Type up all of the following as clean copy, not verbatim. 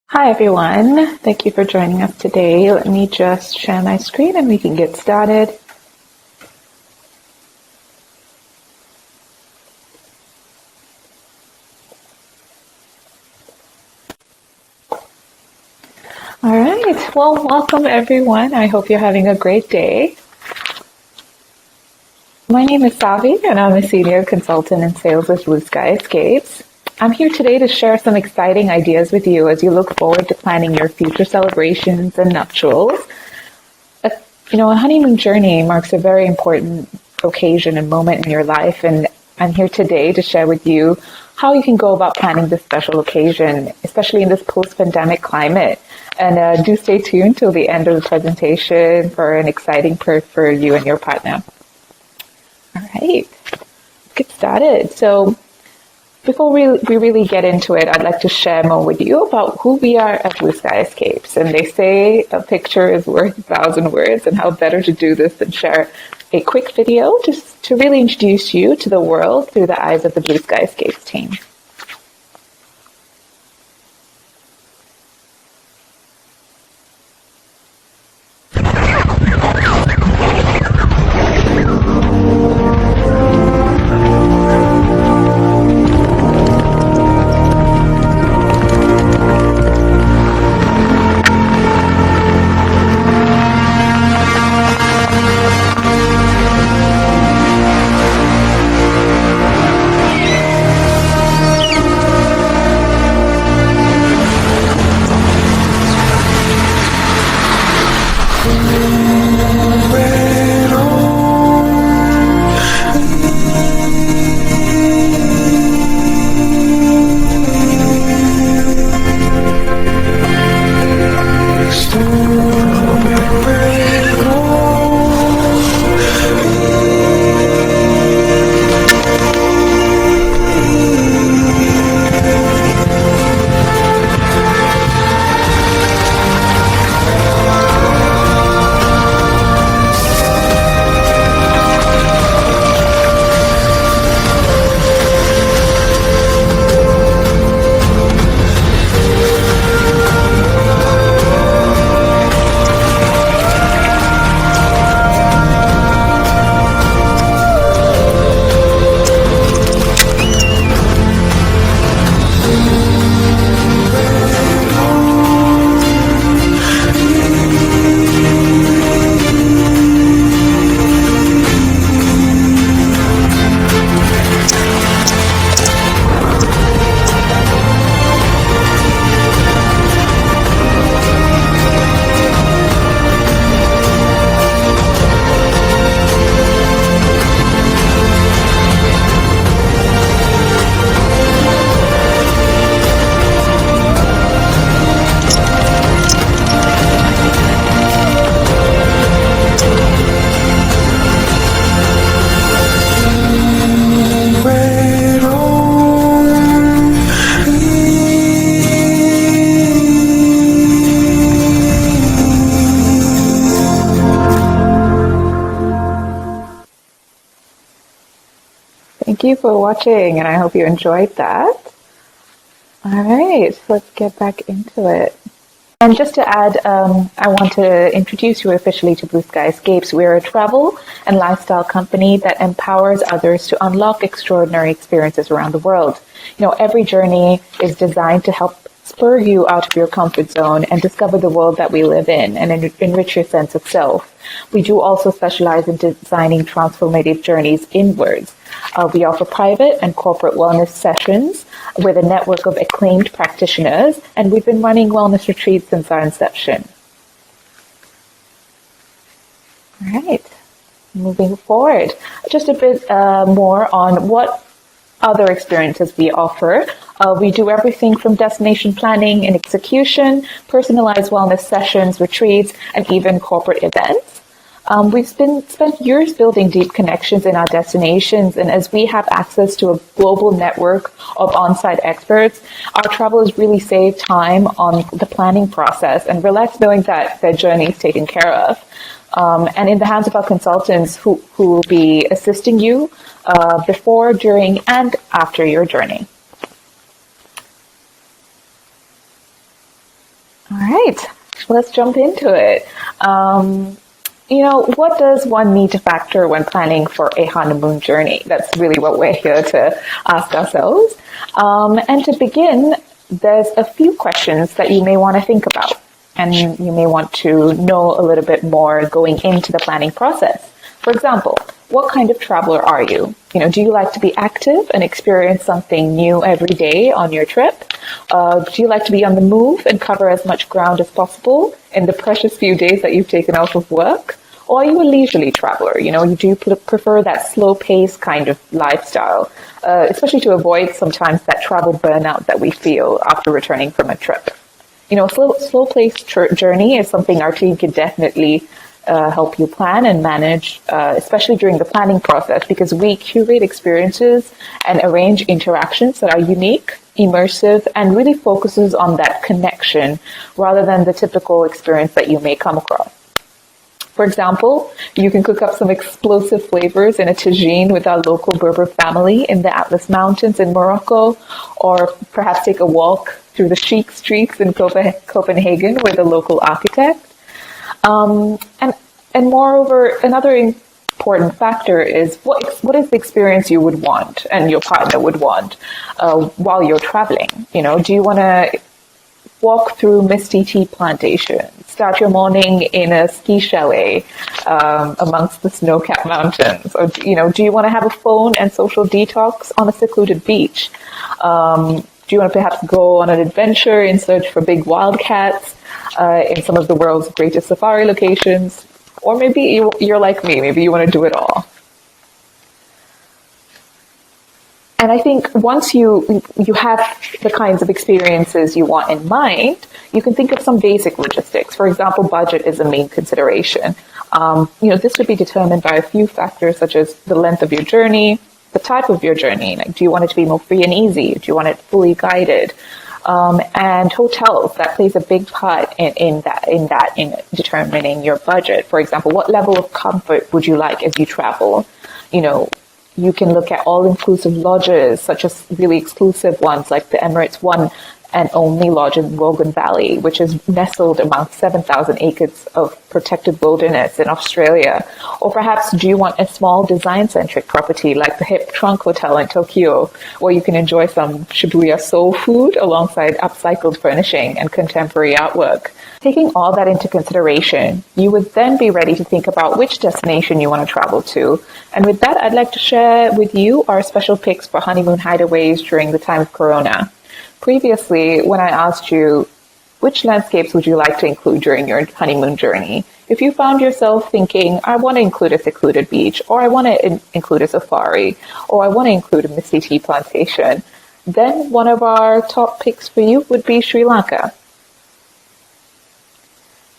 Hi everyone, thank you for joining us today. Let me just share my screen and we can get started. All right, well, welcome everyone. I hope you're having a great day. My name is Savi and I'm a senior consultant in sales with Blue Sky Escapes. I'm here today to share some exciting ideas with you as you look forward to planning your future celebrations and nuptials. A honeymoon journey marks a very important occasion and moment in your life, and I'm here today to share with you how you can go about planning this special occasion, especially in this post-pandemic climate. And do stay tuned till the end of the presentation for an exciting perk for you and your partner. All right, let's get started. So before we really get into it, I'd like to share more with you about who we are at Blue Sky Escapes. And they say a picture is worth 1,000 words, and how better to do this than share a quick video just to really introduce you to the world through the eyes of the Blue Sky Escapes team. Thank you for watching, and I hope you enjoyed that. All right, let's get back into it. And just to add, I want to introduce you officially to Blue Sky Escapes. We're a travel and lifestyle company that empowers others to unlock extraordinary experiences around the world. Every journey is designed to help spur you out of your comfort zone and discover the world that we live in and enrich your sense of self. We do also specialize in designing transformative journeys inwards. We offer private and corporate wellness sessions with a network of acclaimed practitioners, and we've been running wellness retreats since our inception. All right, moving forward, just a bit more on what other experiences we offer. We do everything from destination planning and execution, personalized wellness sessions, retreats, and even corporate events. We've spent years building deep connections in our destinations, and as we have access to a global network of on-site experts, our travelers really save time on the planning process and relax knowing that their journey is taken care of. And in the hands of our consultants who will be assisting you before, during, and after your journey. All right, let's jump into it. What does one need to factor when planning for a honeymoon journey? That's really what we're here to ask ourselves. And to begin, there's a few questions that you may want to think about, and you may want to know a little bit more going into the planning process. For example, what kind of traveler are you? Do you like to be active and experience something new every day on your trip? Do you like to be on the move and cover as much ground as possible in the precious few days that you've taken off of work? Or are you a leisurely traveler? Do you prefer that slow-paced kind of lifestyle, especially to avoid sometimes that travel burnout that we feel after returning from a trip? Slow-paced journey is something our team can definitely help you plan and manage, especially during the planning process, because we curate experiences and arrange interactions that are unique, immersive, and really focuses on that connection rather than the typical experience that you may come across. For example, you can cook up some explosive flavors in a tagine with our local Berber family in the Atlas Mountains in Morocco, or perhaps take a walk through the chic streets in Copenhagen with a local architect. And moreover, another important factor is what is the experience you would want and your partner would want while you're traveling. Do you want to walk through misty tea plantations, start your morning in a ski chalet amongst the snow-capped mountains, or do you want to have a phone and social detox on a secluded beach? Do you want to perhaps go on an adventure in search for big wildcats in some of the world's greatest safari locations? Or maybe you're like me, maybe you want to do it all. And I think once you have the kinds of experiences you want in mind, you can think of some basic logistics. For example, budget is a main consideration. This would be determined by a few factors such as the length of your journey, the type of your journey. Like, do you want it to be more free and easy? Do you want it fully guided? And hotels, that plays a big part in determining your budget. For example, what level of comfort would you like as you travel? You can look at all-inclusive lodges, such as really exclusive ones like the Emirates One and Only Lodge in Wogan Valley, which is nestled among 7,000 acres of protected wilderness in Australia. Or perhaps do you want a small design-centric property like the hip Trunk Hotel in Tokyo, where you can enjoy some Shibuya soul food alongside upcycled furnishing and contemporary artwork? Taking all that into consideration, you would then be ready to think about which destination you want to travel to. And with that, I'd like to share with you our special picks for honeymoon hideaways during the time of Corona. Previously, when I asked you, which landscapes would you like to include during your honeymoon journey? If you found yourself thinking, I want to include a secluded beach, or I want to include a safari, or I want to include a misty tea plantation, then one of our top picks for you would be Sri Lanka.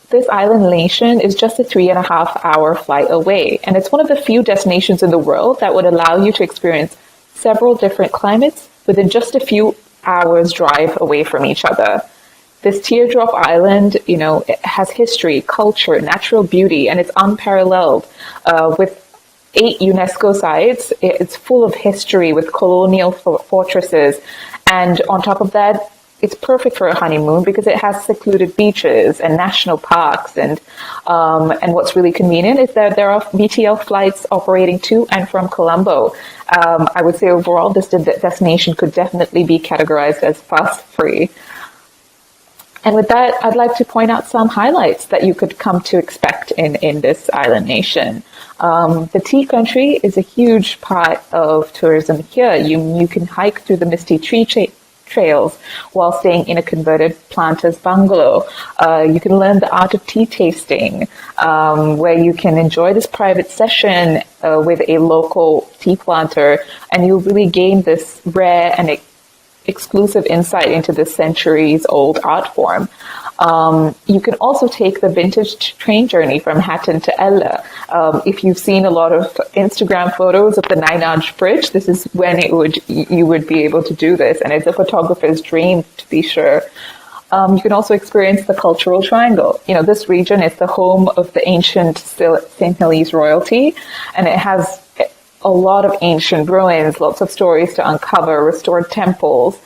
This island nation is just a 3.5-hour flight away, and it's one of the few destinations in the world that would allow you to experience several different climates within just a few hours drive away from each other. This teardrop island, it has history, culture, natural beauty, and it's unparalleled. With 8 UNESCO sites, it's full of history with colonial fortresses, and on top of that, it's perfect for a honeymoon because it has secluded beaches and national parks, and what's really convenient is that there are VTL flights operating to and from Colombo. I would say overall this destination could definitely be categorized as fuss-free. And with that, I'd like to point out some highlights that you could come to expect in this island nation. The tea country is a huge part of tourism here. You can hike through the misty tree trails while staying in a converted planter's bungalow. You can learn the art of tea tasting, where you can enjoy this private session with a local tea planter, and you'll really gain this rare and exclusive insight into this centuries-old art form. You can also take the vintage train journey from Hatton to Ella. If you've seen a lot of Instagram photos of the Nine Arch Bridge, this is when you would be able to do this, and it's a photographer's dream, to be sure. You can also experience the Cultural Triangle. This region is the home of the ancient St. Helens royalty, and it has a lot of ancient ruins, lots of stories to uncover, restored temples.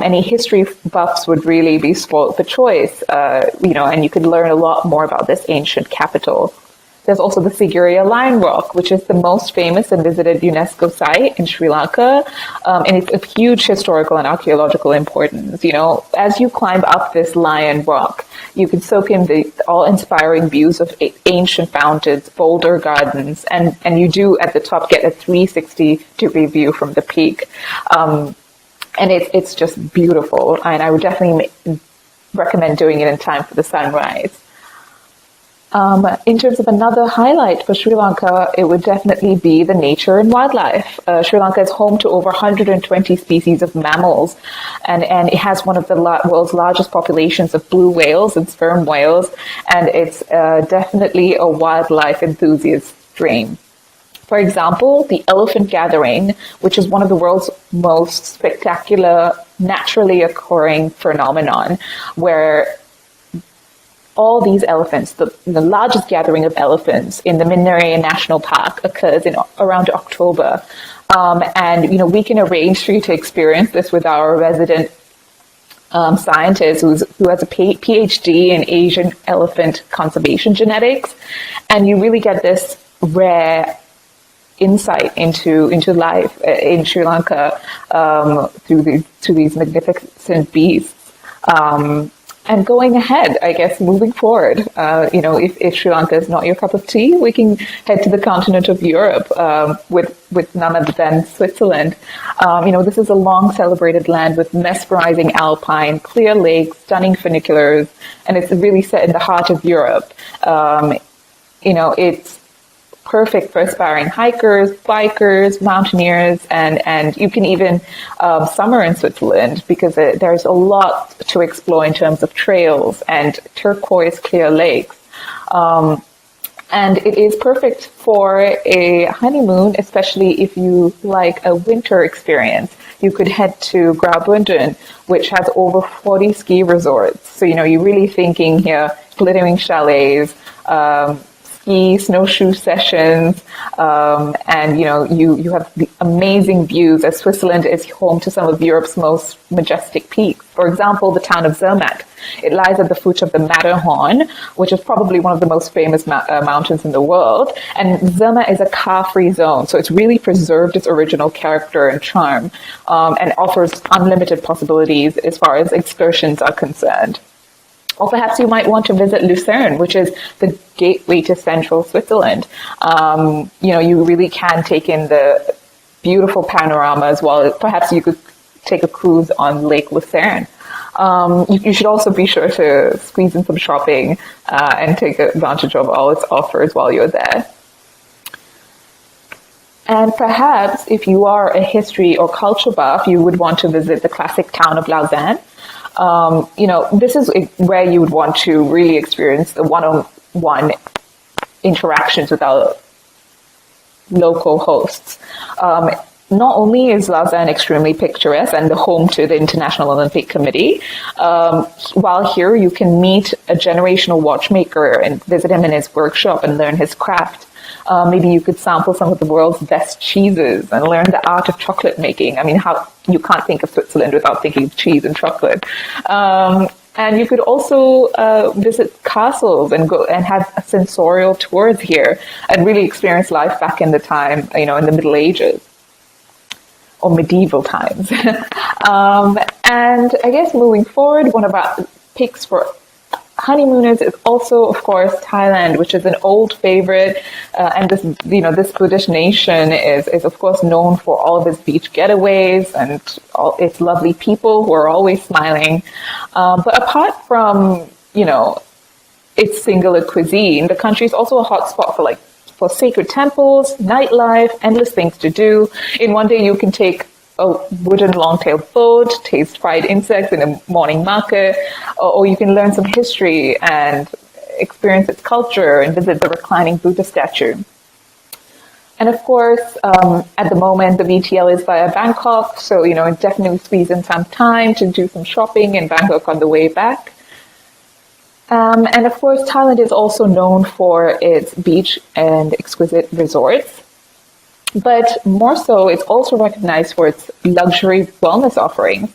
Any history buffs would really be spoiled for choice, and you could learn a lot more about this ancient capital. There's also the Sigiriya Lion Rock, which is the most famous and visited UNESCO site in Sri Lanka. And it's of huge historical and archaeological importance. As you climb up this Lion Rock, you can soak in the awe-inspiring views of ancient fountains, boulder gardens, and you do at the top get a 360-degree view from the peak. And it's just beautiful. And I would definitely recommend doing it in time for the sunrise. In terms of another highlight for Sri Lanka, it would definitely be the nature and wildlife. Sri Lanka is home to over 120 species of mammals, and it has one of the world's largest populations of blue whales and sperm whales, and it's definitely a wildlife enthusiast's dream. For example, the elephant gathering, which is one of the world's most spectacular naturally occurring phenomenon, where all these elephants, the largest gathering of elephants in the Minnaray National Park occurs in around October. And we can arrange for you to experience this with our resident scientist who has a PhD in Asian elephant conservation genetics. And you really get this rare insight into life in Sri Lanka through these magnificent beasts. And going ahead, I guess, moving forward, if Sri Lanka is not your cup of tea, we can head to the continent of Europe with none other than Switzerland. This is a long celebrated land with mesmerizing alpine, clear lakes, stunning funiculars, and it's really set in the heart of Europe. It's perfect for aspiring hikers, bikers, mountaineers, and you can even summer in Switzerland because there's a lot to explore in terms of trails and turquoise clear lakes. And it is perfect for a honeymoon, especially if you like a winter experience. You could head to Graubünden, which has over 40 ski resorts. So, you're really thinking here, glittering chalets, snowshoe sessions, and you have the amazing views, as Switzerland is home to some of Europe's most majestic peaks. For example, the town of Zermatt. It lies at the foot of the Matterhorn, which is probably one of the most famous mountains in the world. And Zermatt is a car-free zone, so it's really preserved its original character and charm, and offers unlimited possibilities as far as excursions are concerned. Or perhaps you might want to visit Lucerne, which is the gateway to central Switzerland. You really can take in the beautiful panorama as well. Perhaps you could take a cruise on Lake Lucerne. You should also be sure to squeeze in some shopping and take advantage of all its offers while you're there. And perhaps if you are a history or culture buff, you would want to visit the classic town of Lausanne. This is where you would want to really experience the one-on-one interactions with our local hosts. Not only is Lausanne extremely picturesque and the home to the International Olympic Committee, while here you can meet a generational watchmaker and visit him in his workshop and learn his craft. Maybe you could sample some of the world's best cheeses and learn the art of chocolate making. I mean, how you can't think of Switzerland without thinking of cheese and chocolate. And you could also visit castles and go and have sensorial tours here and really experience life back in the time, in the Middle Ages or medieval times. And I guess moving forward, one of our picks for honeymooners is also, of course, Thailand, which is an old favorite, and this Buddhist nation is of course known for all of its beach getaways and all its lovely people who are always smiling. But apart from its singular cuisine, the country is also a hotspot for sacred temples, nightlife, endless things to do. In one day, you can take a wooden long-tailed boat, taste fried insects in a morning market, or you can learn some history and experience its culture and visit the reclining Buddha statue. And of course, at the moment, the VTL is via Bangkok, so, definitely squeeze in some time to do some shopping in Bangkok on the way back. And of course, Thailand is also known for its beach and exquisite resorts. But more so, it's also recognized for its luxury wellness offerings.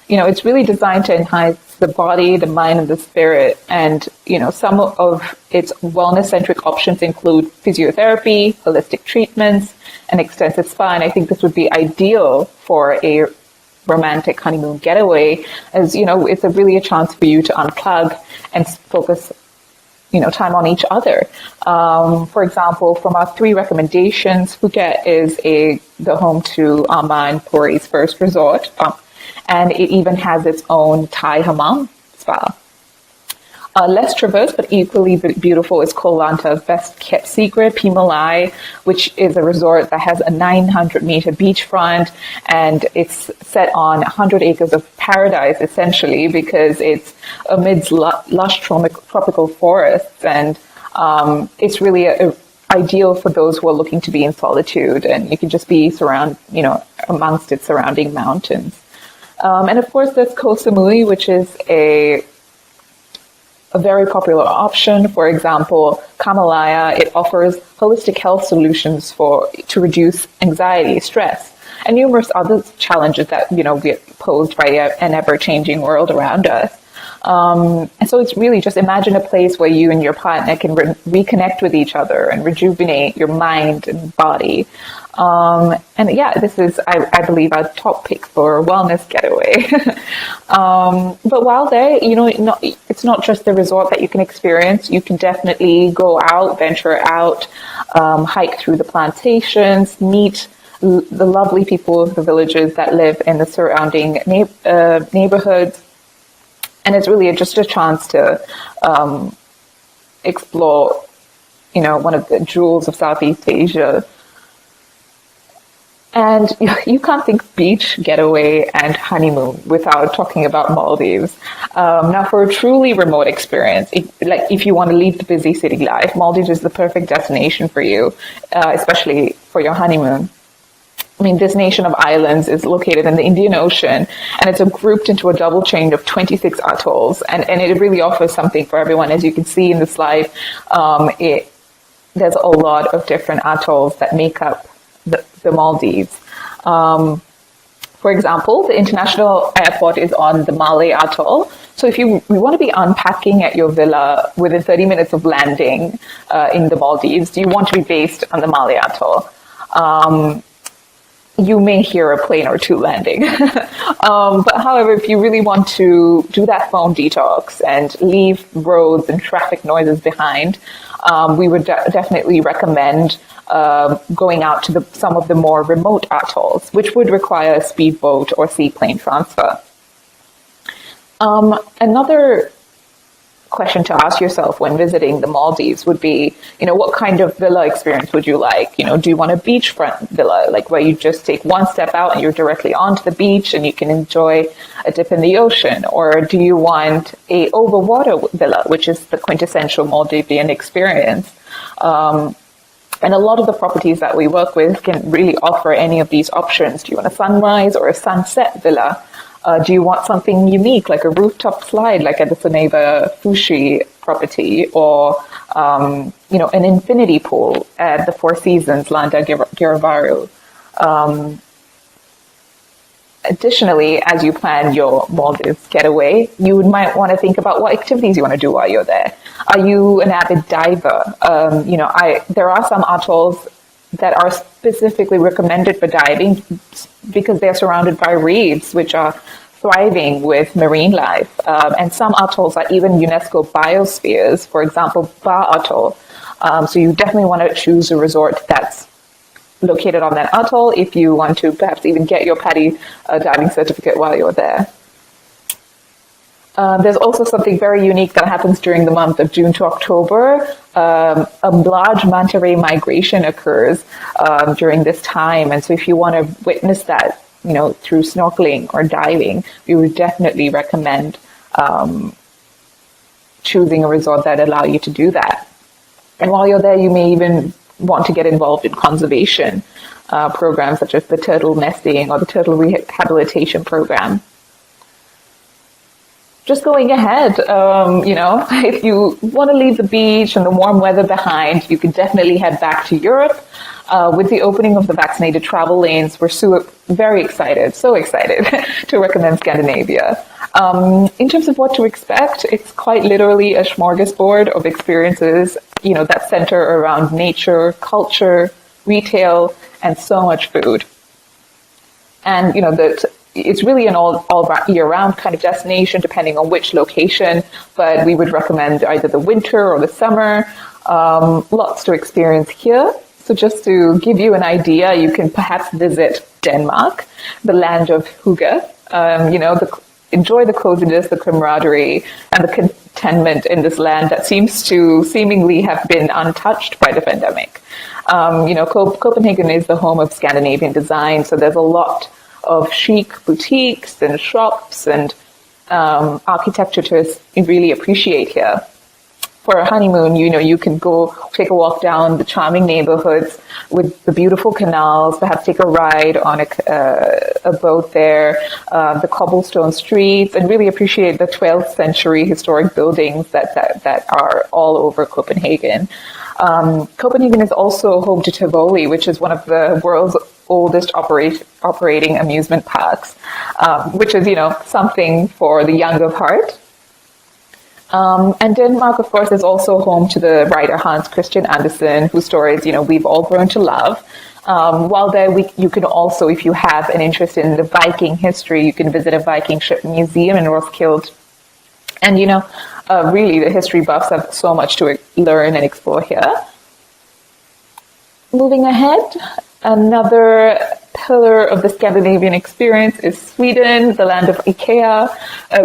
It's really designed to enhance the body, the mind, and the spirit. And, some of its wellness-centric options include physiotherapy, holistic treatments, and extensive spa. And I think this would be ideal for a romantic honeymoon getaway, as, it's really a chance for you to unplug and focus time on each other. For example, from our 3 recommendations, Phuket is the home to Aman Puri's first resort, and it even has its own Thai hammam spa. Less traversed but equally beautiful is Koh Lanta's best kept secret, Pimalai, which is a resort that has a 900-meter beachfront, and it's set on 100 acres of paradise, essentially, because it's amidst lush tropical forests, and it's really ideal for those who are looking to be in solitude, and you can just be amongst its surrounding mountains. And of course, there's Koh Samui, which is a very popular option. For example, Kamalaya, it offers holistic health solutions to reduce anxiety, stress, and numerous other challenges that, get posed by an ever-changing world around us. And so it's really just imagine a place where you and your partner can reconnect with each other and rejuvenate your mind and body. And yeah, this is, I believe, our top pick for a wellness getaway. But while there, it's not just the resort that you can experience. You can definitely go out, venture out, hike through the plantations, meet the lovely people of the villages that live in the surrounding neighborhoods. And it's really just a chance to explore, one of the jewels of Southeast Asia. And you can't think beach, getaway, and honeymoon without talking about Maldives. Now, for a truly remote experience, if you want to leave the busy city life, Maldives is the perfect destination for you, especially for your honeymoon. I mean, this nation of islands is located in the Indian Ocean, and it's grouped into a double chain of 26 atolls, and it really offers something for everyone. As you can see in the slide, there's a lot of different atolls that make up the Maldives. For example, the international airport is on the Malay Atoll. So if you want to be unpacking at your villa within 30 minutes of landing in the Maldives, you want to be based on the Malay Atoll. You may hear a plane or two landing. But however, if you really want to do that phone detox and leave roads and traffic noises behind, we would definitely recommend going out to some of the more remote atolls, which would require a speedboat or seaplane transfer. Another question to ask yourself when visiting the Maldives would be, what kind of villa experience would you like? Do you want a beachfront villa, like where you just take one step out and you're directly onto the beach and you can enjoy a dip in the ocean? Or do you want a overwater villa, which is the quintessential Maldivian experience? And a lot of the properties that we work with can really offer any of these options. Do you want a sunrise or a sunset villa? Do you want something unique, like a rooftop slide, like at the Soneva Fushi property, or an infinity pool at the Four Seasons Landa Giravaru? Additionally, as you plan your Maldives getaway, you might want to think about what activities you want to do while you're there. Are you an avid diver? There are some atolls that are specifically recommended for diving because they're surrounded by reefs, which are thriving with marine life. And some atolls are even UNESCO biospheres, for example, Ba Atoll. So you definitely want to choose a resort that's located on that atoll if you want to perhaps even get your PADI diving certificate while you're there. There's also something very unique that happens during the month of June to October. A large manta ray migration occurs during this time. And so if you want to witness that, through snorkeling or diving, we would definitely recommend choosing a resort that allow you to do that. And while you're there, you may even want to get involved in conservation programs such as the turtle nesting or the turtle rehabilitation program. Just going ahead, if you want to leave the beach and the warm weather behind, you can definitely head back to Europe. With the opening of the vaccinated travel lanes, we're very excited, so excited to recommend Scandinavia. In terms of what to expect, it's quite literally a smorgasbord of experiences, that center around nature, culture, retail, and so much food. And, it's really an all year-round kind of destination, depending on which location, but we would recommend either the winter or the summer. Lots to experience here. So just to give you an idea, you can perhaps visit Denmark, the land of hygge. Enjoy the coziness, the camaraderie, and the contentment in this land that seems to seemingly have been untouched by the pandemic. Copenhagen is the home of Scandinavian design, so there's a lot of chic boutiques and shops and architecture to really appreciate here. For a honeymoon, you can go take a walk down the charming neighborhoods with the beautiful canals, perhaps take a ride on a boat there, the cobblestone streets, and really appreciate the 12th century historic buildings that are all over Copenhagen. Copenhagen is also home to Tivoli, which is one of the world's oldest operating amusement parks, which is, something for the young of heart. And Denmark, of course, is also home to the writer Hans Christian Andersen, whose stories, we've all grown to love. While there, you can also, if you have an interest in the Viking history, you can visit a Viking ship museum in Roskilde. And, really, the history buffs have so much to learn and explore here. Moving ahead, another pillar of the Scandinavian experience is Sweden, the land of IKEA.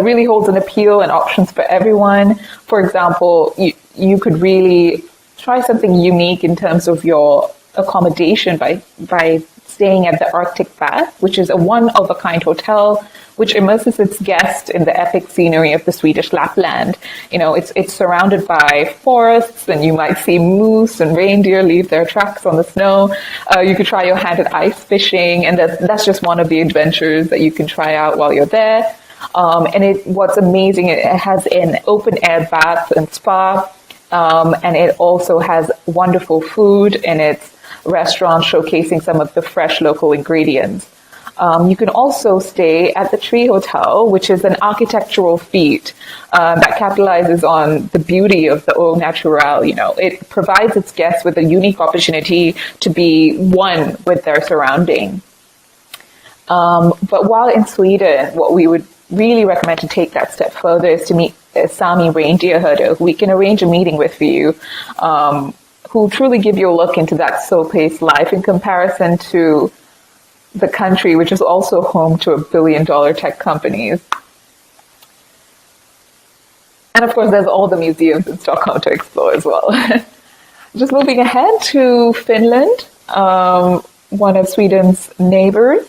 Really holds an appeal and options for everyone. For example, you could really try something unique in terms of your accommodation by staying at the Arctic Bath, which is a one-of-a-kind hotel which immerses its guests in the epic scenery of the Swedish Lapland. It's surrounded by forests, and you might see moose and reindeer leave their tracks on the snow. You could try your hand at ice fishing, and that's just one of the adventures that you can try out while you're there. What's amazing, it has an open-air bath and spa, and it also has wonderful food in its restaurant showcasing some of the fresh local ingredients. You can also stay at the Tree Hotel, which is an architectural feat that capitalizes on the beauty of the Eau Naturelle. It provides its guests with a unique opportunity to be one with their surrounding. But while in Sweden, what we would really recommend to take that step further is to meet a Sami reindeer herder who we can arrange a meeting with for you, who truly give you a look into that slow-paced life in comparison to the country, which is also home to $1 billion tech companies. And of course, there's all the museums in Stockholm to explore as well. Just moving ahead to Finland, one of Sweden's neighbors.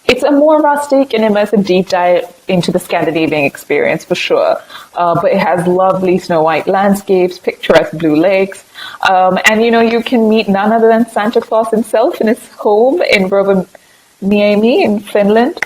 It's a more rustic and immersive deep dive into the Scandinavian experience for sure. But it has lovely snow white landscapes, picturesque blue lakes. And you can meet none other than Santa Claus himself in his home in Rovaniemi in Finland.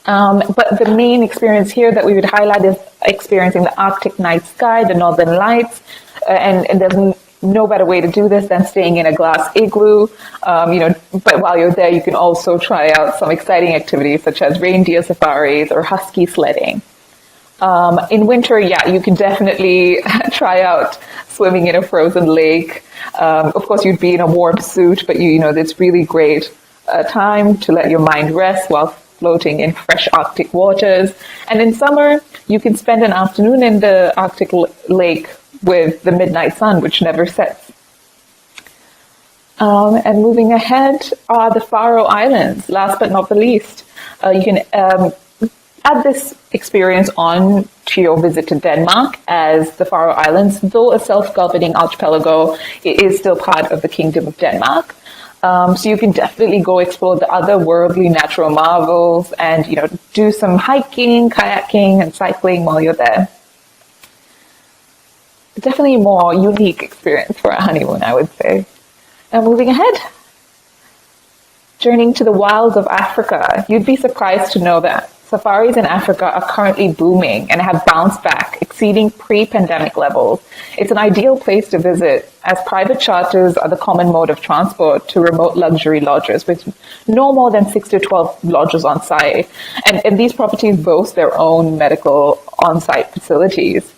But the main experience here that we would highlight is experiencing the Arctic night sky, the northern lights, and there's no better way to do this than staying in a glass igloo. But while you're there, you can also try out some exciting activities such as reindeer safaris or husky sledding. In winter, you can definitely try out swimming in a frozen lake. Of course, you'd be in a warm suit, but it's really great time to let your mind rest while floating in fresh Arctic waters. And in summer, you can spend an afternoon in the Arctic lake with the midnight sun, which never sets. And moving ahead are the Faroe Islands, last but not the least. You can add this experience on to your visit to Denmark, as the Faroe Islands, though a self-governing archipelago, it is still part of the Kingdom of Denmark. So you can definitely go explore the otherworldly natural marvels and, do some hiking, kayaking, and cycling while you're there. Definitely a more unique experience for a honeymoon, I would say. Now, moving ahead, journeying to the wilds of Africa. You'd be surprised to know that Safaris in Africa are currently booming and have bounced back, exceeding pre-pandemic levels. It's an ideal place to visit, as private charters are the common mode of transport to remote luxury lodges with no more than 6 to 12 lodges on site. And these properties boast their own medical on-site facilities.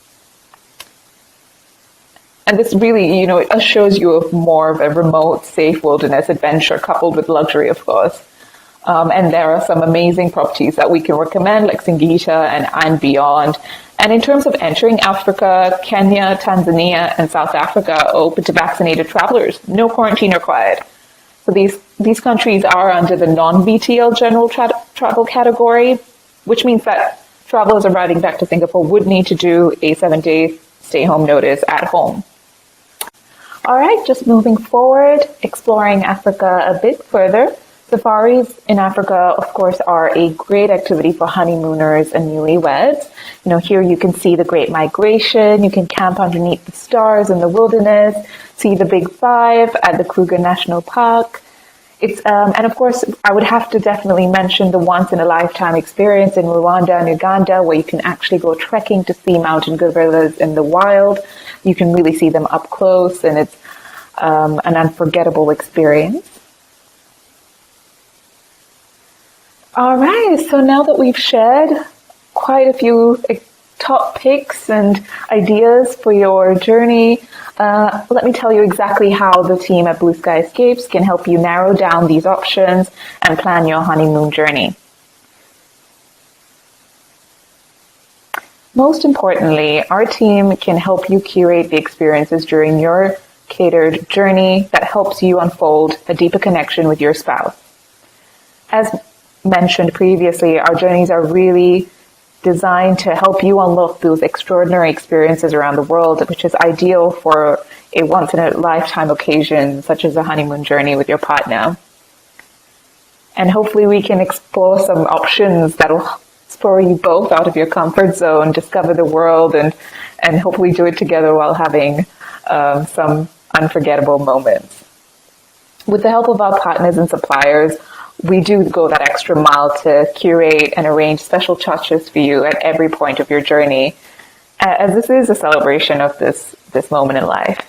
And this really, it assures you of more of a remote, safe wilderness adventure coupled with luxury, of course. And there are some amazing properties that we can recommend, like Singita and beyond. And in terms of entering Africa, Kenya, Tanzania, and South Africa are open to vaccinated travelers. No quarantine required. So these countries are under the non-VTL general travel category, which means that travelers arriving back to Singapore would need to do a 7-day stay-home notice at home. All right, just moving forward, exploring Africa a bit further. Safaris in Africa, of course, are a great activity for honeymooners and newlyweds. Here you can see the Great Migration. You can camp underneath the stars in the wilderness, see the Big Five at the Kruger National Park. And of course, I would have to definitely mention the once-in-a-lifetime experience in Rwanda and Uganda, where you can actually go trekking to see mountain gorillas in the wild. You can really see them up close, and it's an unforgettable experience. All right, so now that we've shared quite a few top picks and ideas for your journey, let me tell you exactly how the team at Blue Sky Escapes can help you narrow down these options and plan your honeymoon journey. Most importantly, our team can help you curate the experiences during your catered journey that helps you unfold a deeper connection with your spouse. As mentioned previously, our journeys are really designed to help you unlock those extraordinary experiences around the world, which is ideal for a once-in-a-lifetime occasion, such as a honeymoon journey with your partner. And hopefully we can explore some options that will spur you both out of your comfort zone, discover the world, and hopefully do it together while having some unforgettable moments. With the help of our partners and suppliers, we do go that extra mile to curate and arrange special touches for you at every point of your journey, as this is a celebration of this moment in life.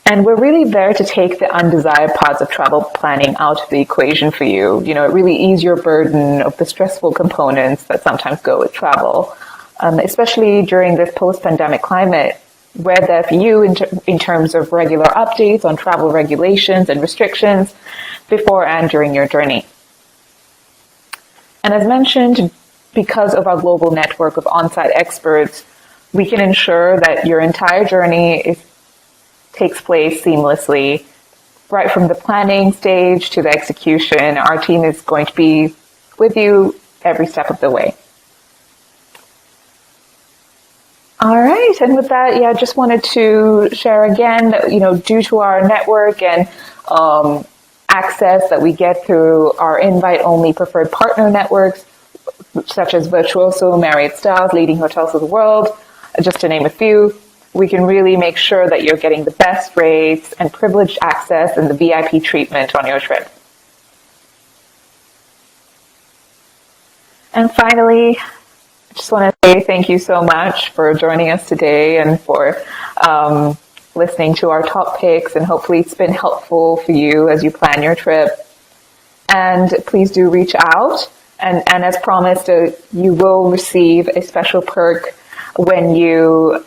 And we're really there to take the undesired parts of travel planning out of the equation for you. It really ease your burden of the stressful components that sometimes go with travel, especially during this post-pandemic climate. We're there for you in terms of regular updates on travel regulations and restrictions before and during your journey. And as mentioned, because of our global network of on-site experts, we can ensure that your entire journey takes place seamlessly, right from the planning stage to the execution. Our team is going to be with you every step of the way. All right, and with that, I just wanted to share again that, due to our network and access that we get through our invite-only preferred partner networks, such as Virtuoso, Marriott Stars, leading hotels of the world, just to name a few, we can really make sure that you're getting the best rates and privileged access and the VIP treatment on your trip. And finally, I just want to say thank you so much for joining us today and for listening to our top picks, and hopefully it's been helpful for you as you plan your trip. And please do reach out, and as promised, you will receive a special perk when you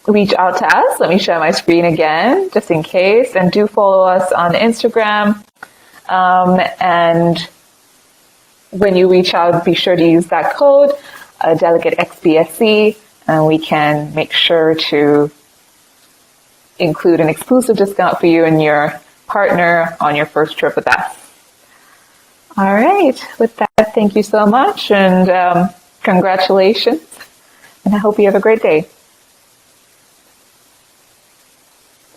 reach out to us. Let me share my screen again, just in case, and do follow us on Instagram. And when you reach out, be sure to use that code, Delegate XBSC, and we can make sure to include an exclusive discount for you and your partner on your first trip with us. All right. With that, thank you so much, and congratulations. And I hope you have a great day.